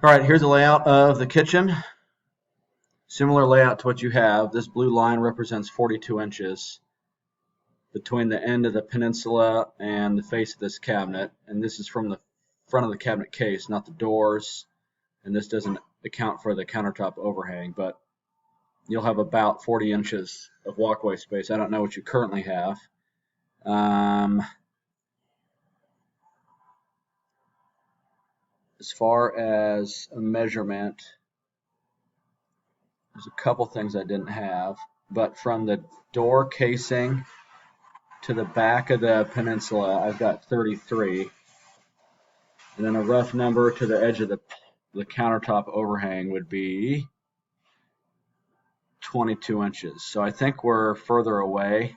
All right, here's a layout of the kitchen. Similar layout to what you have. This blue line represents 42 inches between the end of the peninsula and the face of this cabinet. And this is from the front of the cabinet case, not the doors. And this doesn't account for the countertop overhang, but you'll have about 40 inches of walkway space. I don't know what you currently have. As far as a measurement, there's a couple things I didn't have, but from the door casing to the back of the peninsula, I've got 33. And then a rough number to the edge of the countertop overhang would be 22 inches. So I think we're further away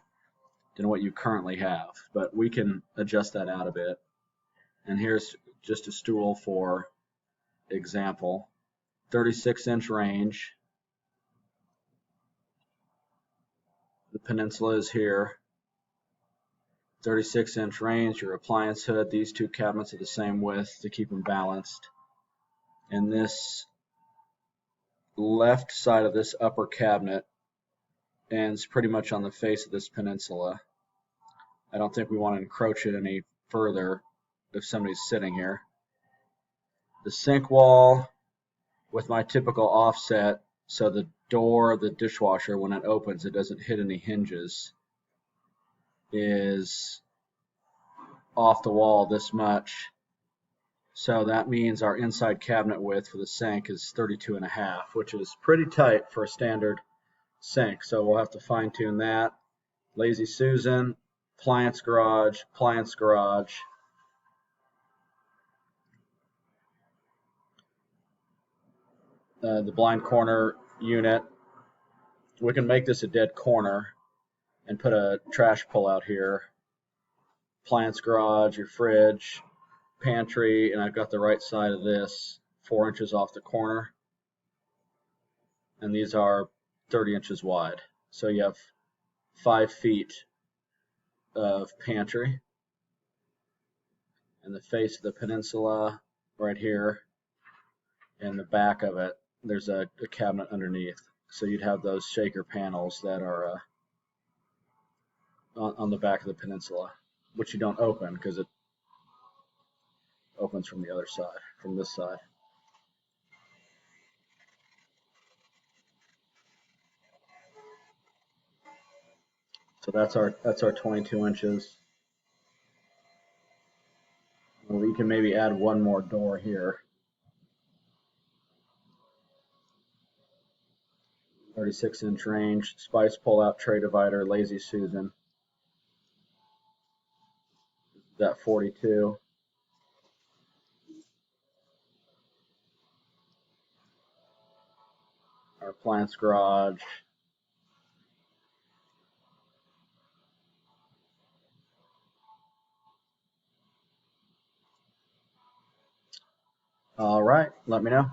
than what you currently have, but we can adjust that out a bit. And here's just a stool for example. 36-inch range. The peninsula is here. 36-inch range, your appliance hood. These two cabinets are the same width to keep them balanced. And this left side of this upper cabinet ends pretty much on the face of this peninsula. I don't think we want to encroach it any further if somebody's sitting here. The sink wall with my typical offset, so the door of the dishwasher, when it opens, it doesn't hit any hinges, is off the wall this much. So that means our inside cabinet width for the sink is 32.5, which is pretty tight for a standard sink. So we'll have to fine tune that. Lazy Susan, appliance garage, appliance garage. The blind corner unit. We can make this a dead corner and put a trash pull out here. Appliance garage, your fridge, pantry, and I've got the right side of this 4 inches off the corner. And these are 30 inches wide. So you have 5 feet of pantry. And the face of the peninsula right here, and the back of it, there's a cabinet underneath. So you'd have those shaker panels that are on the back of the peninsula, which you don't open because it opens from the other side, from this side. So that's our 22 inches. We can maybe add one more door here. 36-inch range, spice pull-out tray divider, Lazy Susan. That 42. Our appliance garage. All right, let me know.